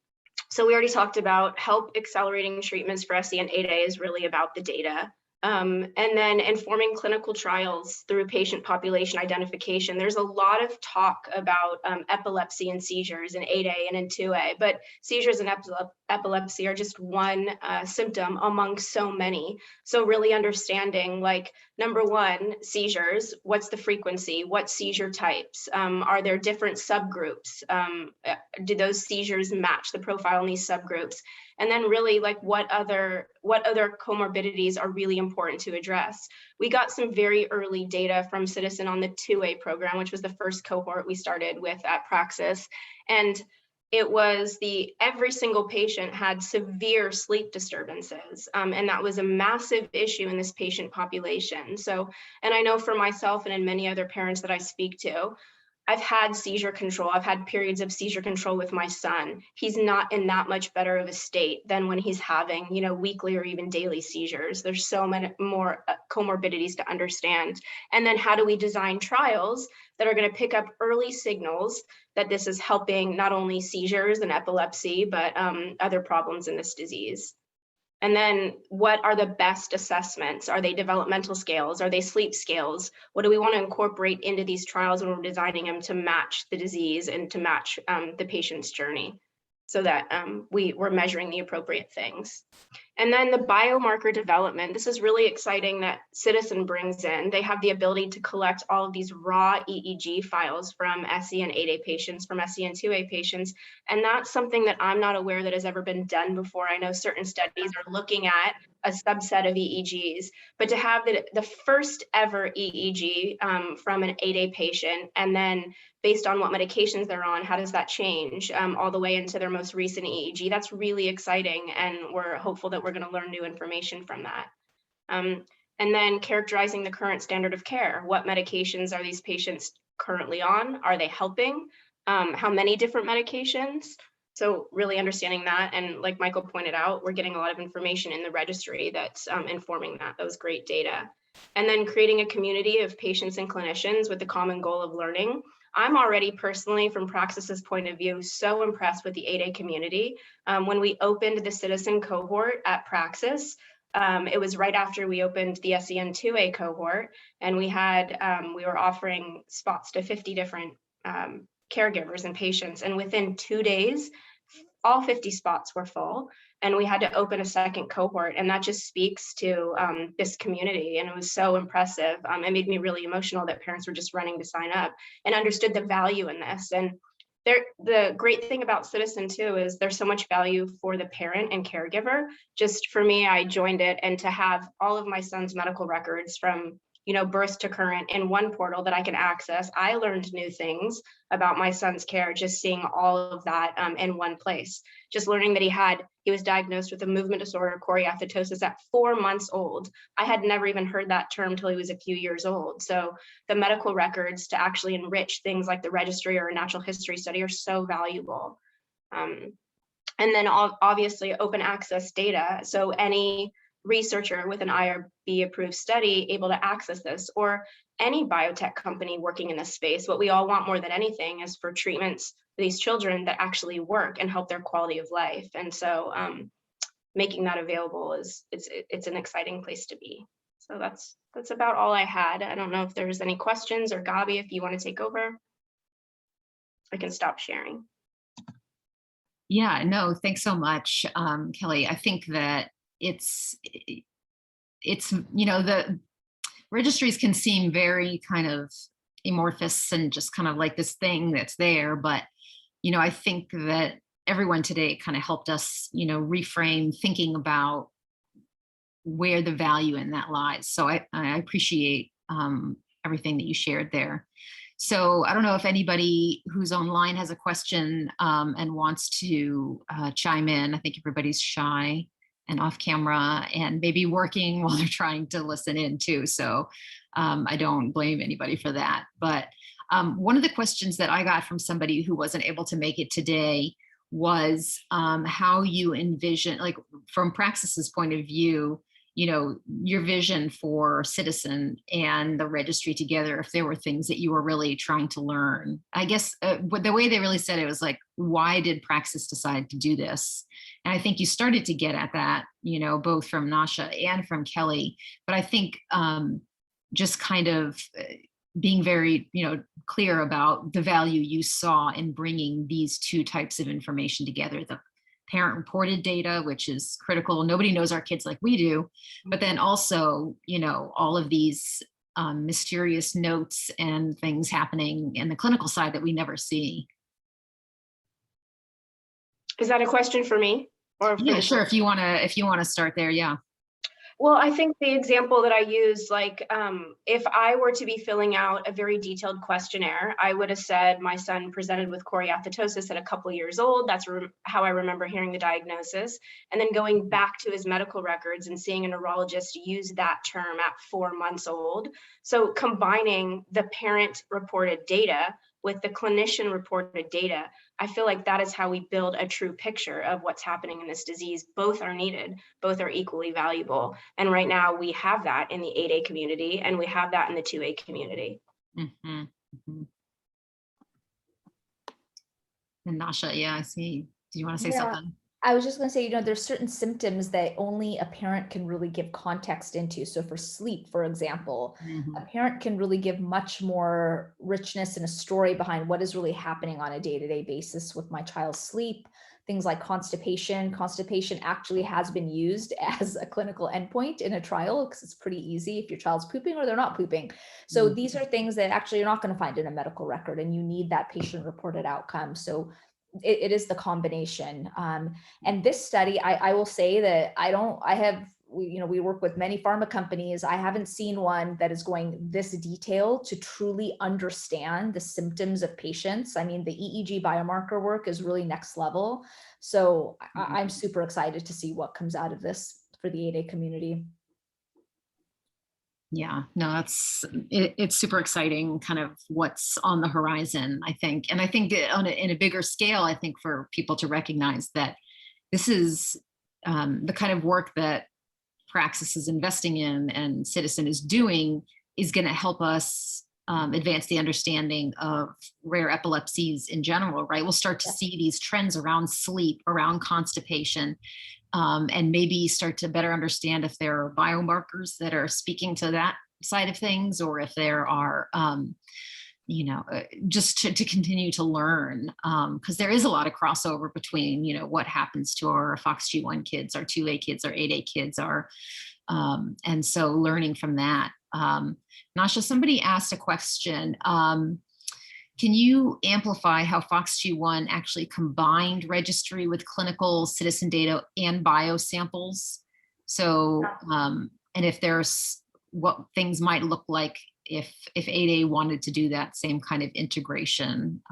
So we already talked about help accelerating treatments for SCN8A is really about the data. And then informing clinical trials through patient population identification. There's a lot of talk about epilepsy and seizures in 8A and in 2A, but seizures and epilepsy are just one symptom among so many. So really understanding, like, number one, seizures, what's the frequency, what seizure types, are there different subgroups, do those seizures match the profile in these subgroups? And then really, like, what other comorbidities are really important to address. We got some very early data from Ciitizen on the 2A program, which was the first cohort we started with at Praxis. And it was every single patient had severe sleep disturbances. And that was a massive issue in this patient population. So, and I know for myself and in many other parents that I speak to, I've had seizure control. I've had periods of seizure control with my son. He's not in that much better of a state than when he's having, weekly or even daily seizures. There's so many more comorbidities to understand. And then how do we design trials that are going to pick up early signals that this is helping not only seizures and epilepsy, but other problems in this disease? And then what are the best assessments? Are they developmental scales? Are they sleep scales? What do we want to incorporate into these trials when we're designing them to match the disease and to match the patient's journey, so that we're measuring the appropriate things? And then the biomarker development. This is really exciting that Ciitizen brings in. They have the ability to collect all of these raw EEG files from SCN8A patients, from SCN2A patients. And that's something that I'm not aware that has ever been done before. I know certain studies are looking at a subset of EEGs, but to have the first ever EEG from an 8A patient, and then based on what medications they're on, how does that change all the way into their most recent EEG? That's really exciting, and we're hopeful that we're going to learn new information from that. And then characterizing the current standard of care. What medications are these patients currently on? Are they helping? How many different medications? So really understanding that. And like Michael pointed out, we're getting a lot of information in the registry that's informing that. That was great data. And then creating a community of patients and clinicians with the common goal of learning. I'm already personally, from Praxis's point of view, so impressed with the 8A community. When we opened the Ciitizen cohort at Praxis, it was right after we opened the SCN2A cohort, and we were offering spots to 50 different caregivers and patients. And within 2 days, all 50 spots were full. and we had to open a second cohort, and that just speaks to this community, and it was so impressive. It made me really emotional that parents were just running to sign up and understood the value in this. And the great thing about Ciitizen too is there's so much value for the parent and caregiver. Just for me, I joined it, and to have all of my son's medical records from birth to current in one portal that I can access. I learned new things about my son's care, just seeing all of that in one place. Just learning that he was diagnosed with a movement disorder, choreoathetosis, at 4 months old. I had never even heard that term till he was a few years old. So the medical records to actually enrich things like the registry or a natural history study are so valuable. And then obviously open access data. So any researcher with an IRB approved study able to access this, or any biotech company working in this space. What we all want more than anything is for treatments for these children that actually work and help their quality of life. And so making that available it's an exciting place to be. So that's about all I had. I don't know if there's any questions, or Gabi, if you want to take over, I can stop sharing. Yeah, no, thanks so much, Kelly. I think that it's the registries can seem very kind of amorphous and just kind of like this thing that's there, but I think that everyone today kind of helped us reframe thinking about where the value in that lies. So I appreciate everything that you shared there. So I don't know if anybody who's online has a question and wants to chime in. I think everybody's shy and off camera and maybe working while they're trying to listen in too. So I don't blame anybody for that. But one of the questions that I got from somebody who wasn't able to make it today was how you envision, like from Praxis's point of view, your vision for Ciitizen and the registry together, if there were things that you were really trying to learn. I guess the way they really said it was like, why did Praxis decide to do this? And I think you started to get at that, both from Nasha and from Kelly. But I think just kind of being very, clear about the value you saw in bringing these two types of information together, the parent reported data, which is critical. Nobody knows our kids like we do, but then also, all of these mysterious notes and things happening in the clinical side that we never see. Is that a question for me? Or yeah, sure. If you want to start there, yeah. Well, I think the example that I use, like if I were to be filling out a very detailed questionnaire, I would have said my son presented with choreoathetosis at a couple years old. That's how I remember hearing the diagnosis. And then going back to his medical records and seeing a neurologist use that term at 4 months old. So combining the parent reported data with the clinician reported data, I feel like that is how we build a true picture of what's happening in this disease. Both are needed, both are equally valuable. And right now we have that in the 8A community and we have that in the 2A community. Mm-hmm. Mm-hmm. And Nasha, yeah, I see. Do you want to say something? I was just going to say, there's certain symptoms that only a parent can really give context into. So for sleep, for example, a parent can really give much more richness and a story behind what is really happening on a day-to-day basis with my child's sleep. Things like constipation. Constipation actually has been used as a clinical endpoint in a trial because it's pretty easy if your child's pooping or they're not pooping. So these are things that actually you're not going to find in a medical record, and you need that patient-reported outcome. So it is the combination. And this study, I will say that we work with many pharma companies. I haven't seen one that is going this detailed to truly understand the symptoms of patients. I mean, the EEG biomarker work is really next level. So I'm super excited to see what comes out of this for the 8A community. Yeah, no, it's super exciting, kind of what's on the horizon, I think. And I think in a bigger scale, I think for people to recognize that this is the kind of work that Praxis is investing in and Ciitizen is doing is going to help us advance the understanding of rare epilepsies in general, right? We'll start to see these trends around sleep, around constipation, and maybe start to better understand if there are biomarkers that are speaking to that side of things, or if there are just to continue to learn, because there is a lot of crossover between, what happens to our FOXG1 kids, our 2A kids, our 8A kids, and so learning from that. Nasha, somebody asked a question. Can you amplify how FOXG1 actually combined registry with clinical citizen data and biosamples? So, and if there's what things might look like if 8A wanted to do that same kind of integration.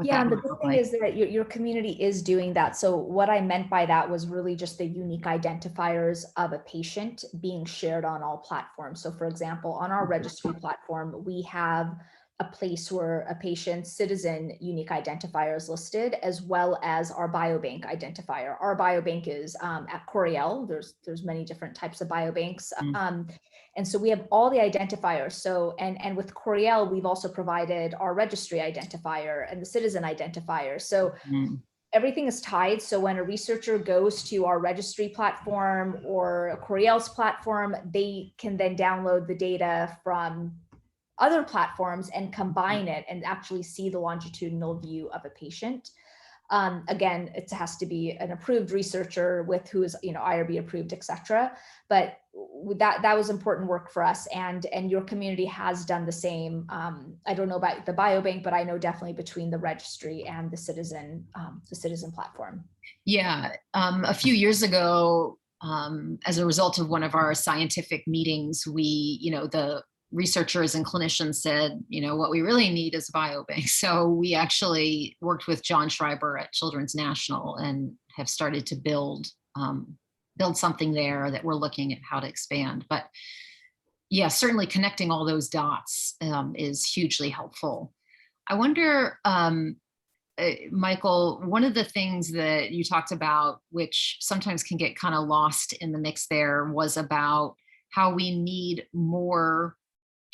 Yeah, and the good thing is that your community is doing that. So what I meant by that was really just the unique identifiers of a patient being shared on all platforms. So for example, on our registry platform, we have a place where a patient's Ciitizen unique identifier is listed, as well as our biobank identifier. Our biobank is at Coriell. There's many different types of biobanks. And so we have all the identifiers. So, and with Coriell, we've also provided our registry identifier and the Ciitizen identifier. So everything is tied. So when a researcher goes to our registry platform or Coriell's platform, they can then download the data from other platforms and combine it and actually see the longitudinal view of a patient. Again, it has to be an approved researcher with who is, IRB approved, et cetera. But that was important work for us, and your community has done the same. I don't know about the biobank, but I know definitely between the registry and the Ciitizen platform. Yeah, a few years ago, as a result of one of our scientific meetings, we, the researchers and clinicians said, what we really need is a biobank. So we actually worked with John Schreiber at Children's National and have started to build something there that we're looking at how to expand. But yeah, certainly connecting all those dots is hugely helpful. I wonder, Michael, one of the things that you talked about, which sometimes can get kind of lost in the mix there, was about how we need more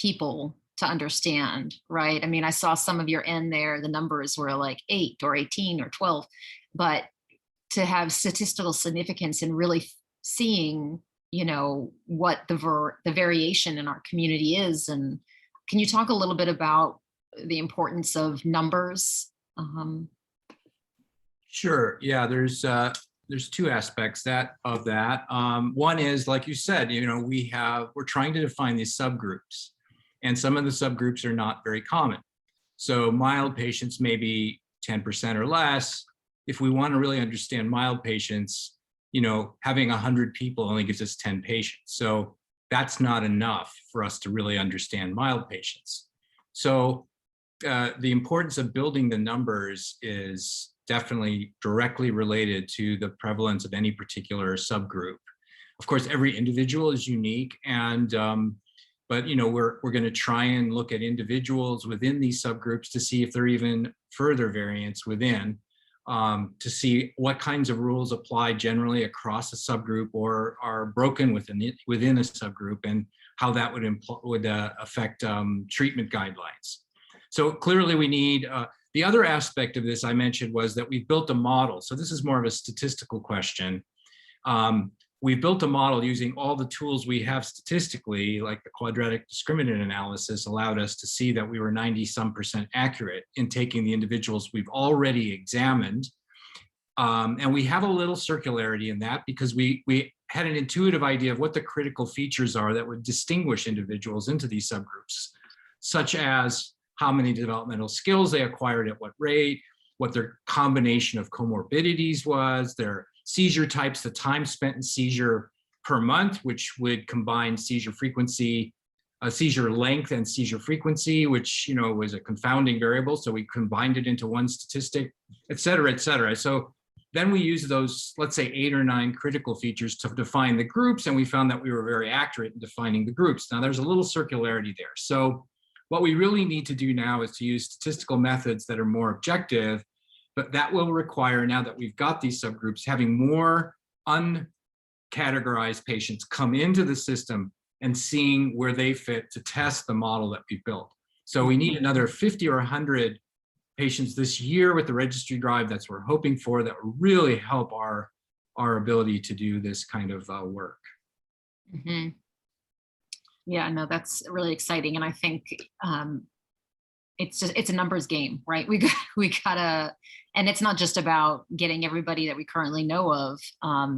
people to understand, right? I mean, I saw some of your end there, the numbers were like 8 or 18 or 12, but to have statistical significance and really seeing, what the variation in our community is. And can you talk a little bit about the importance of numbers? Sure. Yeah, there's two aspects of that. One is, like you said, we're trying to define these subgroups, and some of the subgroups are not very common. So mild patients may be 10% or less. If we want to really understand mild patients, having 100 people only gives us 10 patients. So that's not enough for us to really understand mild patients. So the importance of building the numbers is definitely directly related to the prevalence of any particular subgroup. Of course, every individual is unique, and but we're going to try and look at individuals within these subgroups to see if there are even further variants within, to see what kinds of rules apply generally across a subgroup or are broken within a subgroup, and how that would affect treatment guidelines. So clearly we need, the other aspect of this I mentioned was that we've built a model. So this is more of a statistical question. We built a model using all the tools we have statistically, like the quadratic discriminant analysis allowed us to see that we were 90-some% accurate in taking the individuals we've already examined. And we have a little circularity in that because we had an intuitive idea of what the critical features are that would distinguish individuals into these subgroups, such as how many developmental skills they acquired at what rate, what their combination of comorbidities was, their seizure types, the time spent in seizure per month, which would combine seizure frequency, seizure length and seizure frequency, which was a confounding variable. So we combined it into one statistic, et cetera, et cetera. So then we used those, let's say 8 or 9 critical features to define the groups. And we found that we were very accurate in defining the groups. Now there's a little circularity there. So what we really need to do now is to use statistical methods that are more objective. But that will require, now that we've got these subgroups, having more uncategorized patients come into the system and seeing where they fit to test the model that we've built. So we need another 50 or 100 patients this year with the registry drive. That's what we're hoping for, that will really help our ability to do this kind of work. Mm-hmm. Yeah, no, that's really exciting. And I think it's a numbers game, right? We gotta, and it's not just about getting everybody that we currently know of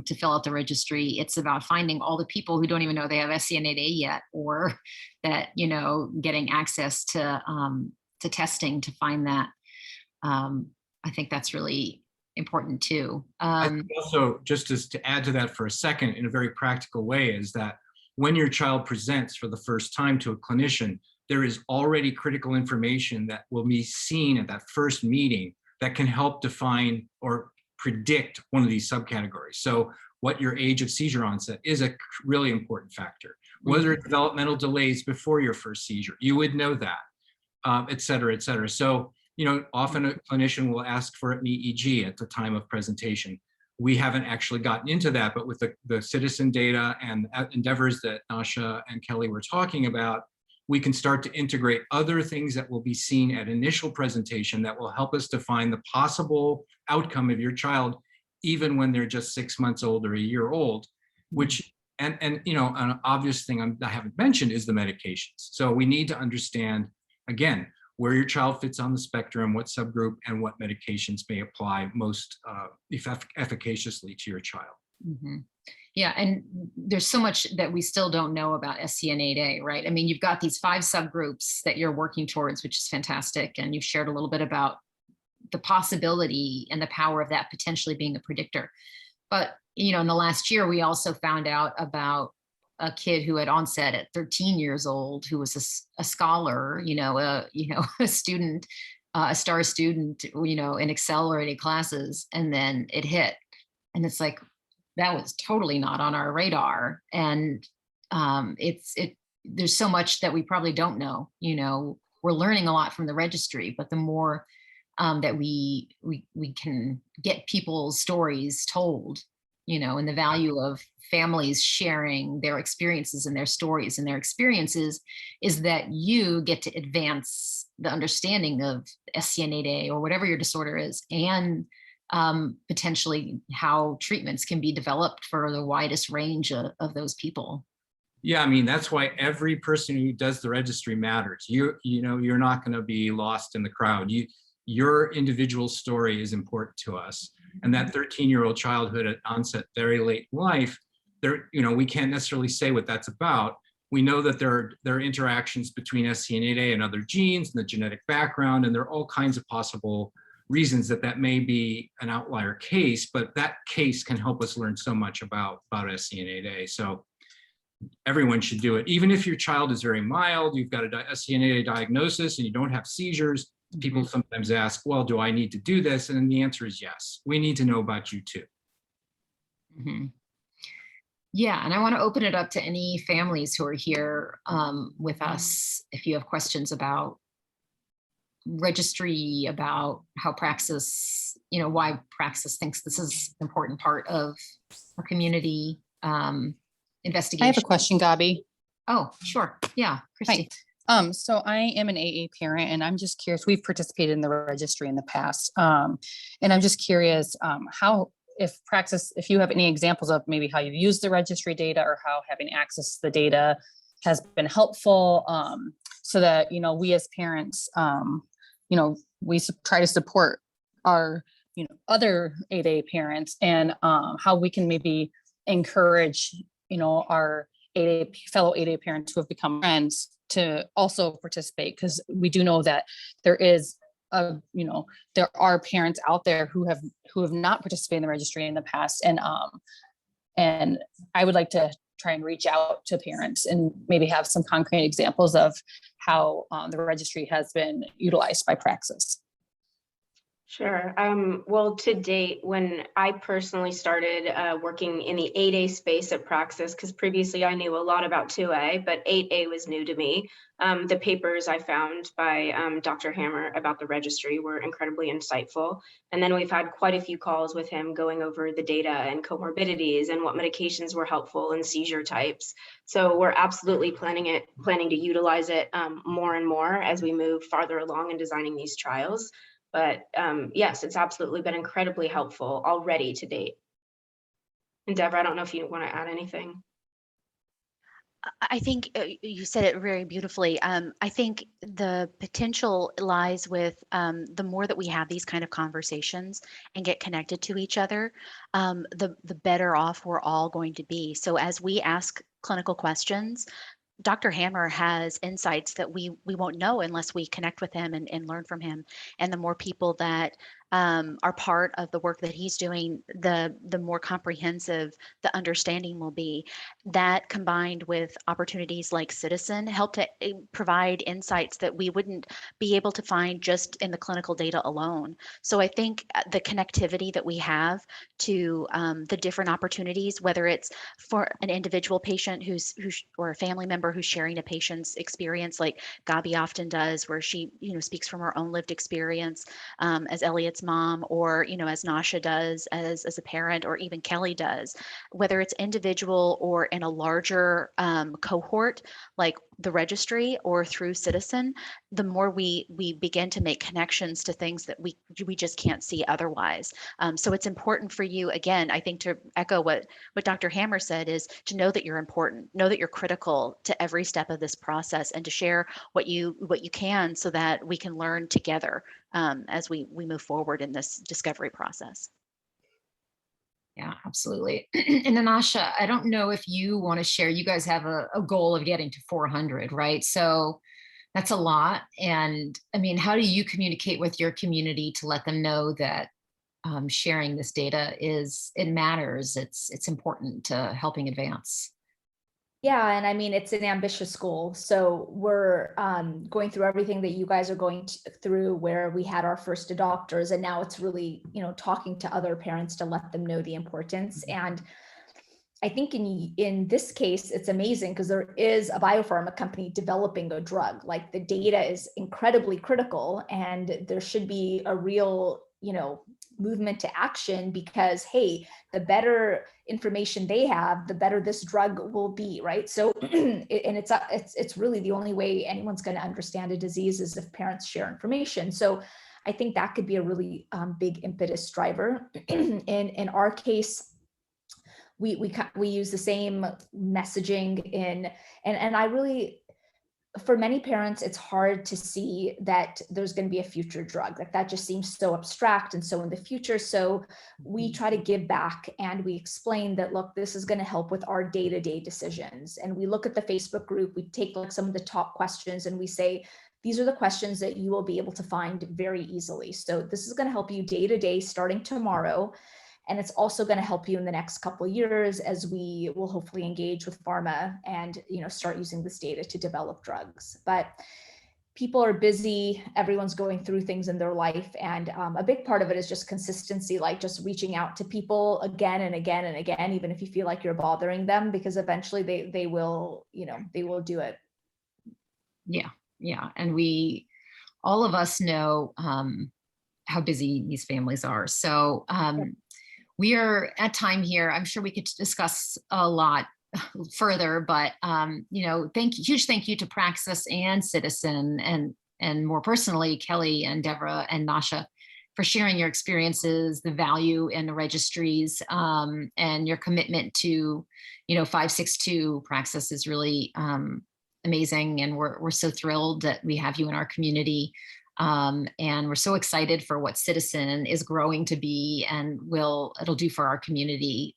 to fill out the registry. It's about finding all the people who don't even know they have SCN8A yet, or that, you know, getting access to testing to find that. I think that's really important too. I think also, just as to add to that for a second, in a very practical way, is that when your child presents for the first time to a clinician, there is already critical information that will be seen at that first meeting that can help define or predict one of these subcategories. So what your age of seizure onset is a really important factor. Whether it's developmental delays before your first seizure, you would know that, et cetera, et cetera. So, you know, often a clinician will ask for an EEG at the time of presentation. We haven't actually gotten into that, but with the Ciitizen data and endeavors that Nasha and Kelly were talking about, we can start to integrate other things that will be seen at initial presentation that will help us define the possible outcome of your child, even when they're just 6 months old or a year old, which, and you know, an obvious thing I haven't mentioned is the medications. So we need to understand, again, where your child fits on the spectrum, what subgroup, and what medications may apply most efficaciously to your child. Mm-hmm. Yeah, and there's so much that we still don't know about SCN8A, right? I mean, you've got these 5 subgroups that you're working towards, which is fantastic. And you've shared a little bit about the possibility and the power of that potentially being a predictor. But, you know, in the last year, we also found out about a kid who had onset at 13 years old, who was a scholar, a student, a star student, you know, in accelerated classes, and then it hit. And it's like, that was totally not on our radar. And there's so much that we probably don't know. You know, we're learning a lot from the registry, but the more that we can get people's stories told, you know, and the value of families sharing their experiences and their stories and their experiences, is that you get to advance the understanding of SCN8A or whatever your disorder is, and potentially how treatments can be developed for the widest range of those people. Yeah, I mean, that's why every person who does the registry matters. You know, you're not going to be lost in the crowd. Your individual story is important to us. And that 13-year-old childhood at onset, very late in life, you know, we can't necessarily say what that's about. We know that there are interactions between SCN8A and other genes and the genetic background, and there are all kinds of possible reasons that may be an outlier case, but that case can help us learn so much about SCN8A. So everyone should do it. Even if your child is very mild, you've got a SCN8A diagnosis and you don't have seizures, people sometimes ask, well, do I need to do this? And then the answer is yes. We need to know about you too. Mm-hmm. Yeah, and I want to open it up to any families who are here with us. If you have questions about registry, about how Praxis, you know, why Praxis thinks this is an important part of our community investigation. I have a question, Gabi. Oh, sure. Yeah, Christy. Hi. So I am an AA parent, and I'm just curious, we've participated in the registry in the past. And I'm just curious how, if Praxis, if you have any examples of maybe how you've used the registry data, or how having access to the data has been helpful, so that, you know, we as parents, you know, we try to support our, you know, other 8A parents, and how we can maybe encourage, you know, our fellow 8A parents who have become friends to also participate, because we do know that there is you know, there are parents out there who have not participated in the registry in the past, and I would like to try and reach out to parents and maybe have some concrete examples of how the registry has been utilized by Praxis. Sure. Well, to date, when I personally started working in the 8A space at Praxis, because previously I knew a lot about 2A, but 8A was new to me. The papers I found by Dr. Hammer about the registry were incredibly insightful. And then we've had quite a few calls with him going over the data and comorbidities and what medications were helpful and seizure types. So we're absolutely planning to utilize it more and more as we move farther along in designing these trials. But yes, it's absolutely been incredibly helpful already to date. And Deborah, I don't know if you want to add anything. I think you said it very beautifully. I think the potential lies with the more that we have these kind of conversations and get connected to each other, the better off we're all going to be. So as we ask clinical questions, Dr. Hammer has insights that we won't know unless we connect with him and learn from him. And the more people that are part of the work that he's doing, the more comprehensive the understanding will be. That combined with opportunities like Ciitizen help to provide insights that we wouldn't be able to find just in the clinical data alone. So I think the connectivity that we have to the different opportunities, whether it's for an individual patient who's or a family member who's sharing a patient's experience, like Gabi often does, where she speaks from her own lived experience, as Elliott's mom, or as Nasha does as a parent, or even Kelly does. Whether it's individual or in a larger cohort like the registry or through Ciitizen, the more we begin to make connections to things that we just can't see otherwise. So it's important for you, again, I think, to echo what Dr. Hammer said, is to know that you're important, know that you're critical to every step of this process, and to share what you can, so that we can learn together as we move forward in this discovery process. Yeah, absolutely. And Anasha, I don't know if you want to share, you guys have a goal of getting to 400, right? So that's a lot. And I mean, how do you communicate with your community to let them know that sharing this data it matters, it's important to helping advance? Yeah, and I mean, it's an ambitious goal. So we're going through everything that you guys are going through, where we had our first adopters, and now it's really, talking to other parents to let them know the importance. And I think in this case, it's amazing because there is a biopharma company developing a drug. Like, the data is incredibly critical, and there should be a real, movement to action, because, hey, the better information they have, the better this drug will be, right? So, it's really the only way anyone's going to understand a disease is if parents share information. So I think that could be a really big impetus driver. In our case, we use the same messaging and I really, for many parents, it's hard to see that there's going to be a future drug. Like, that just seems so abstract and so in the future. So we try to give back, and we explain that, look, this is going to help with our day-to-day decisions. And we look at the Facebook group, we take like some of the top questions, and we say, these are the questions that you will be able to find very easily. So this is going to help you day-to-day starting tomorrow. And it's also going to help you in the next couple of years, as we will hopefully engage with pharma and start using this data to develop drugs. But people are busy, everyone's going through things in their life, and a big part of it is just consistency, like just reaching out to people again and again and again, even if you feel like you're bothering them, because eventually they will do it. Yeah, and all of us know how busy these families are. So we are at time here. I'm sure we could discuss a lot further, but huge thank you to Praxis and Ciitizen, and more personally, Kelly and Deborah and Nasha, for sharing your experiences, the value in the registries, and your commitment to 562 Praxis is really amazing, and we're so thrilled that we have you in our community. And we're so excited for what Ciitizen is growing to be and it'll do for our community.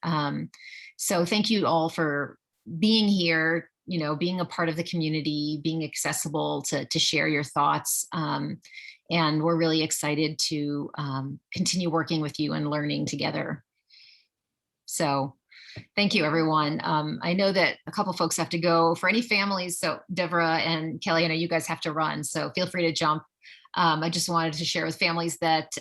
So thank you all for being here, being a part of the community, being accessible to share your thoughts. And we're really excited to continue working with you and learning together. So thank you, everyone. I know that a couple folks have to go. For any families, so Deborah and Kelly, I know you guys have to run, so feel free to jump. I just wanted to share with families that